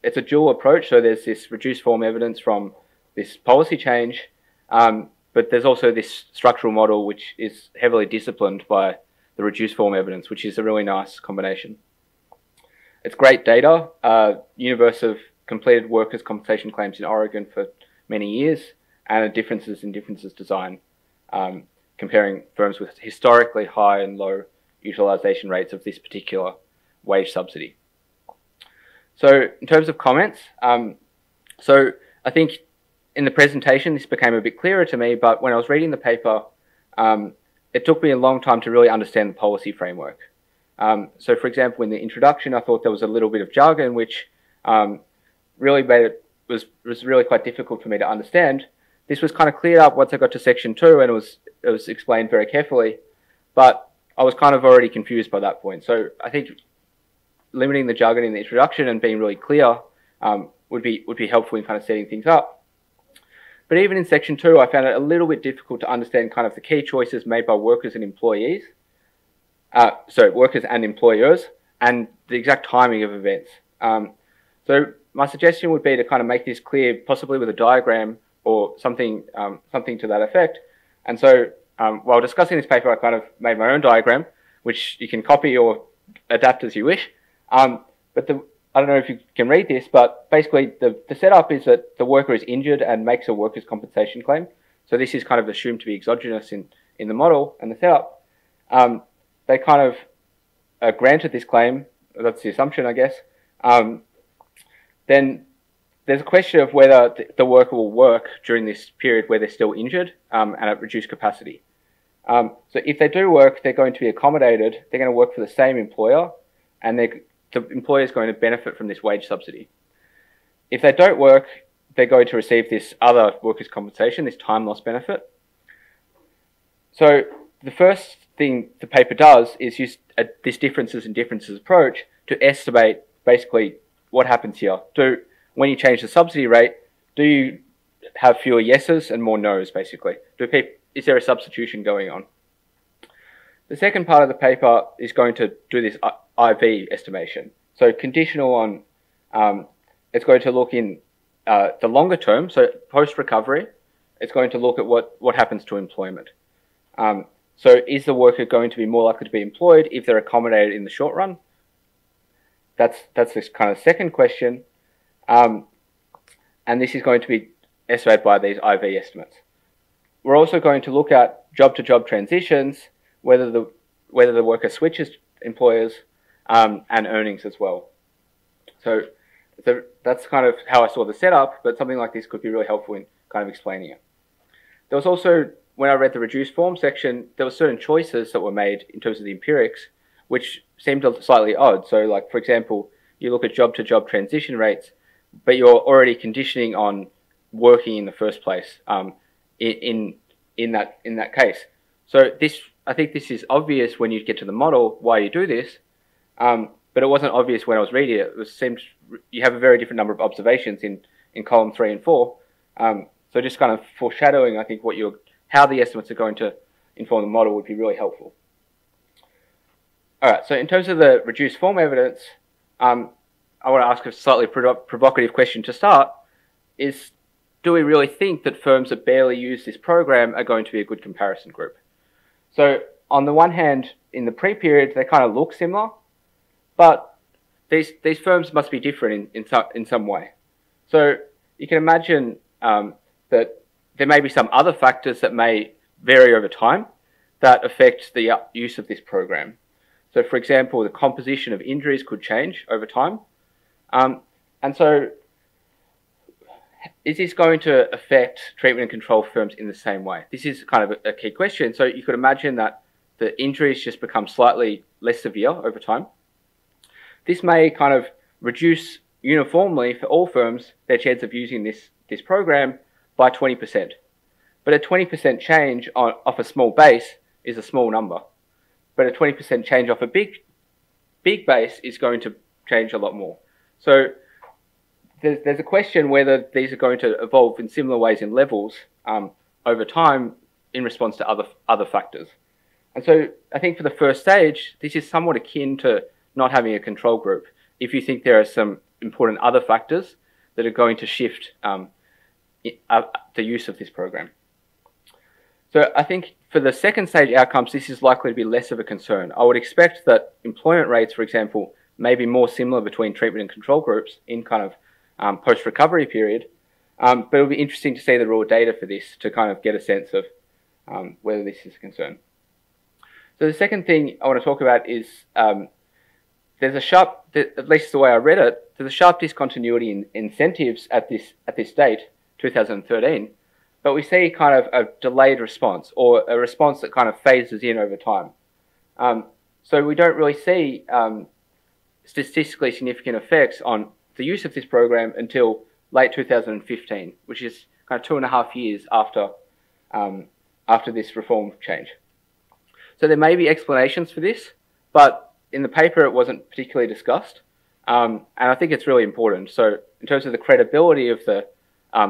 S4: It's a dual approach, so there's this reduced form evidence from this policy change, but there's also this structural model which is heavily disciplined by the reduced form evidence, which is a really nice combination. It's great data, universe of completed workers' compensation claims in Oregon for many years, and differences in design, comparing firms with historically high and low utilization rates of this particular wage subsidy. So in terms of comments, so I think in the presentation this became a bit clearer to me, but when I was reading the paper, it took me a long time to really understand the policy framework. So for example, in the introduction, I thought there was a little bit of jargon which really made it was really quite difficult for me to understand. This was kind of cleared up once I got to section 2, and it was explained very carefully, but I was kind of already confused by that point. So I think limiting the jargon in the introduction and being really clear would be helpful in kind of setting things up. But even in section 2, I found it a little bit difficult to understand kind of the key choices made by workers and employees, workers and employers, and the exact timing of events. So my suggestion would be to kind of make this clear, possibly with a diagram or something, something to that effect. And so while discussing this paper, I kind of made my own diagram, which you can copy or adapt as you wish. But I don't know if you can read this, but basically the setup is that the worker is injured and makes a workers' compensation claim. So this is kind of assumed to be exogenous in the model and the setup. They kind of are granted this claim, that's the assumption, I guess. Then there's a question of whether the worker will work during this period where they're still injured and at reduced capacity. So if they do work, they're going to be accommodated. They're going to work for the same employer, and the employer is going to benefit from this wage subsidy. If they don't work, they're going to receive this other workers' compensation, this time loss benefit. So the first thing the paper does is use this differences in differences approach to estimate basically what happens here. When you change the subsidy rate, do you have fewer yeses and more no's, basically? Is there a substitution going on? The second part of the paper is going to do this IV estimation. So conditional on, it's going to look in the longer term, so post-recovery, it's going to look at what happens to employment. So is the worker going to be more likely to be employed if they're accommodated in the short run? That's this kind of second question. And this is going to be estimated by these IV estimates. We're also going to look at job-to-job transitions, whether the worker switches employers, and earnings as well. So that's kind of how I saw the setup, but something like this could be really helpful in kind of explaining it. There was also, when I read the reduced form section, there were certain choices that were made in terms of the empirics, which seemed slightly odd. So like, for example, you look at job-to-job transition rates, but you're already conditioning on working in the first place in that case. So I think this is obvious when you get to the model why you do this, but it wasn't obvious when I was reading it. It seemed you have a very different number of observations in column 3 and 4. So just kind of foreshadowing, I think how the estimates are going to inform the model would be really helpful. All right, so in terms of the reduced form evidence, I want to ask a slightly provocative question to start, is do we really think that firms that barely use this program are going to be a good comparison group? So on the one hand, in the pre-period, they kind of look similar, but these firms must be different in some way. So you can imagine that there may be some other factors that may vary over time that affect the use of this program. So for example, the composition of injuries could change over time. And so is this going to affect treatment and control firms in the same way? This is kind of a key question. So you could imagine that the injuries just become slightly less severe over time. This may kind of reduce uniformly for all firms their chance of using this program by 20%. But a 20% change off a small base is a small number. But a 20% change off a big base is going to change a lot more. So there's a question whether these are going to evolve in similar ways in levels over time in response to other factors. And so I think for the first stage, this is somewhat akin to not having a control group. If you think there are some important other factors that are going to shift the use of this program. So I think for the second stage outcomes, this is likely to be less of a concern. I would expect that employment rates, for example, may be more similar between treatment and control groups in kind of post-recovery period. But it'll be interesting to see the raw data for this to kind of get a sense of whether this is a concern. So the second thing I want to talk about is there's a sharp, at least the way I read it, there's a sharp discontinuity in incentives at this date, 2013, but we see kind of a delayed response, or a response that kind of phases in over time. So we don't really see statistically significant effects on the use of this program until late 2015, which is kind of 2.5 years after this reform change. So there may be explanations for this, but in the paper it wasn't particularly discussed, and I think it's really important. So in terms of the credibility of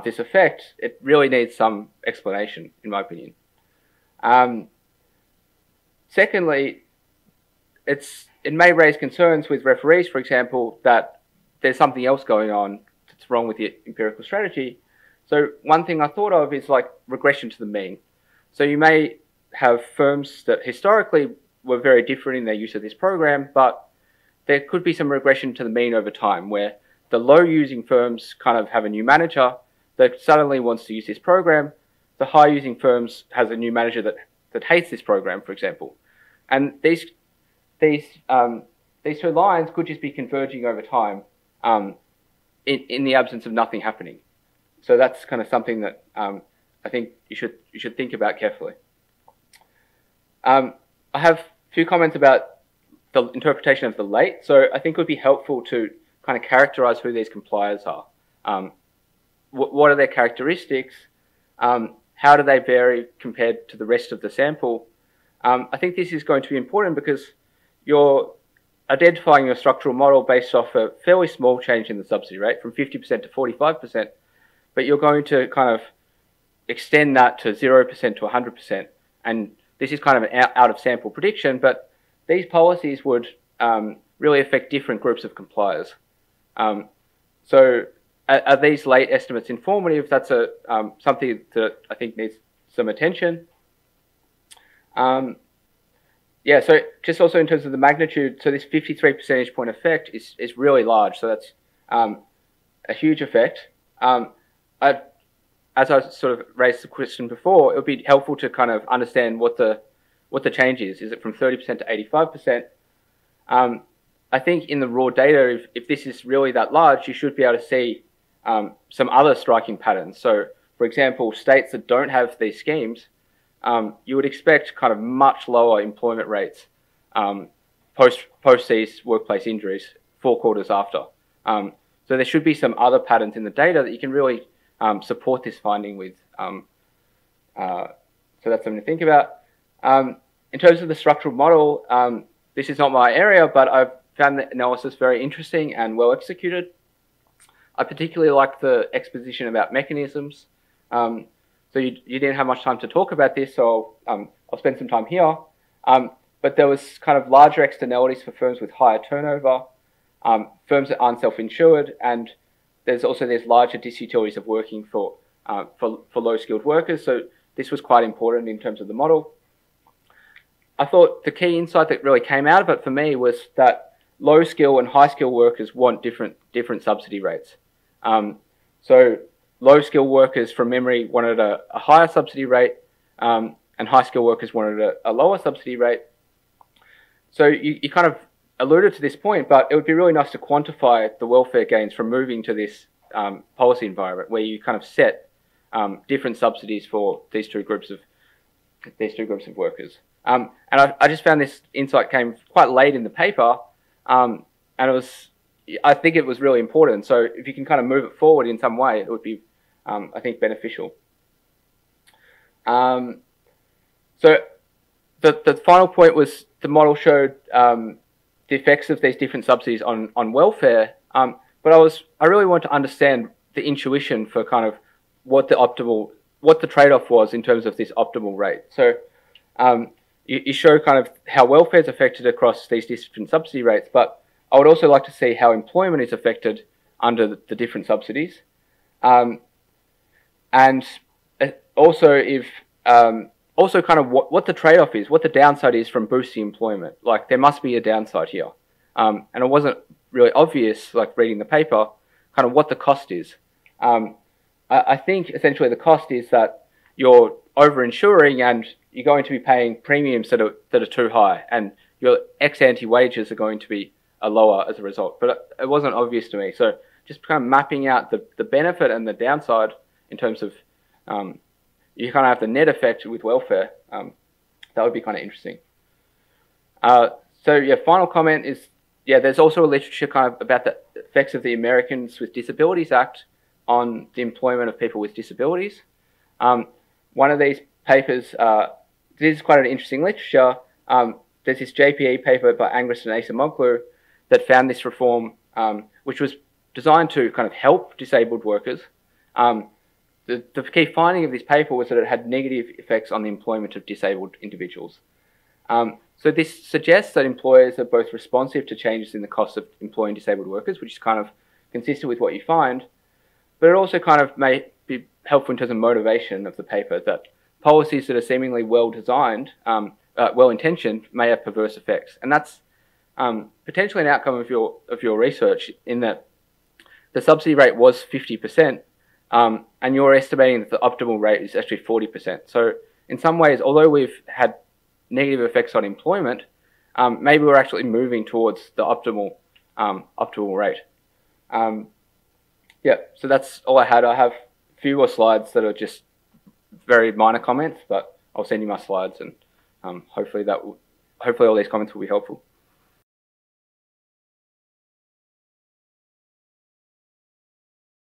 S4: this effect, it really needs some explanation, in my opinion. Secondly, it may raise concerns with referees, for example, that there's something else going on that's wrong with the empirical strategy. So one thing I thought of is like regression to the mean. So you may have firms that historically were very different in their use of this program, but there could be some regression to the mean over time, where the low using firms kind of have a new manager that suddenly wants to use this program. The high using firms has a new manager that hates this program, for example. And these two lines could just be converging over time in the absence of nothing happening. So that's kind of something that I think you should think about carefully. I have a few comments about the interpretation of the late. So I think it would be helpful to kind of characterize who these compliers are. What are their characteristics? How do they vary compared to the rest of the sample? I think this is going to be important because you're identifying your structural model based off a fairly small change in the subsidy rate from 50% to 45%, but you're going to kind of extend that to 0% to 100%. And this is kind of an out of sample prediction, but these policies would really affect different groups of compliers. So are these late estimates informative? That's something that I think needs some attention. Yeah, so just also in terms of the magnitude, so this 53 percentage point effect is really large. So that's a huge effect. As I sort of raised the question before, it would be helpful to kind of understand what the change is. Is it from 30% to 85%? I think in the raw data, if this is really that large, you should be able to see some other striking patterns. So, for example, states that don't have these schemes, you would expect kind of much lower employment rates post these workplace injuries 4 quarters after. So there should be some other patterns in the data that you can really support this finding with. So that's something to think about. In terms of the structural model, this is not my area, but I've found the analysis very interesting and well executed. I particularly like the exposition about mechanisms. So you didn't have much time to talk about this, so I'll spend some time here. But there was kind of larger externalities for firms with higher turnover, firms that aren't self-insured, and there's also larger disutilities of working for low-skilled workers. So this was quite important in terms of the model. I thought the key insight that really came out of it for me was that low-skill and high-skill workers want different subsidy rates. So low-skill workers, from memory, wanted a higher subsidy rate, and high-skill workers wanted a lower subsidy rate. So you kind of alluded to this point, but it would be really nice to quantify the welfare gains from moving to this policy environment where you kind of set different subsidies for these two groups of workers. And I just found this insight came quite late in the paper, and I think it was really important. So if you can kind of move it forward in some way, it would be, I think, beneficial. So the final point was the model showed the effects of these different subsidies on welfare, but I really want to understand the intuition for kind of what the trade-off was in terms of this optimal rate. So you show kind of how welfare is affected across these different subsidy rates, but I would also like to see how employment is affected under the different subsidies, and also kind of what the trade-off is, what the downside is from boosting employment. Like, there must be a downside here, and it wasn't really obvious, like reading the paper, kind of what the cost is. I think essentially the cost is that you're over-insuring and you're going to be paying premiums that are too high, and your ex-ante wages are going to be are lower as a result, but it wasn't obvious to me. So just kind of mapping out the benefit and the downside in terms of you kind of have the net effect with welfare. That would be kind of interesting. So yeah, final comment is, yeah, there's also a literature kind of about the effects of the Americans with Disabilities Act on the employment of people with disabilities. One of these papers, this is quite an interesting literature. There's this JPE paper by Angus and Acemoglu that found this reform, which was designed to kind of help disabled workers. The key finding of this paper was that it had negative effects on the employment of disabled individuals. So this suggests that employers are both responsive to changes in the cost of employing disabled workers, which is kind of consistent with what you find, but it also kind of may be helpful in terms of motivation of the paper, that policies that are seemingly well-designed, well-intentioned, may have perverse effects. And that's potentially an outcome of your research, in that the subsidy rate was 50%, and you're estimating that the optimal rate is actually 40%. So in some ways, although we've had negative effects on employment, maybe we're actually moving towards the optimal rate. Yeah, so that's all I had. I have a few more slides that are just very minor comments, but I'll send you my slides, and hopefully all these comments will be helpful.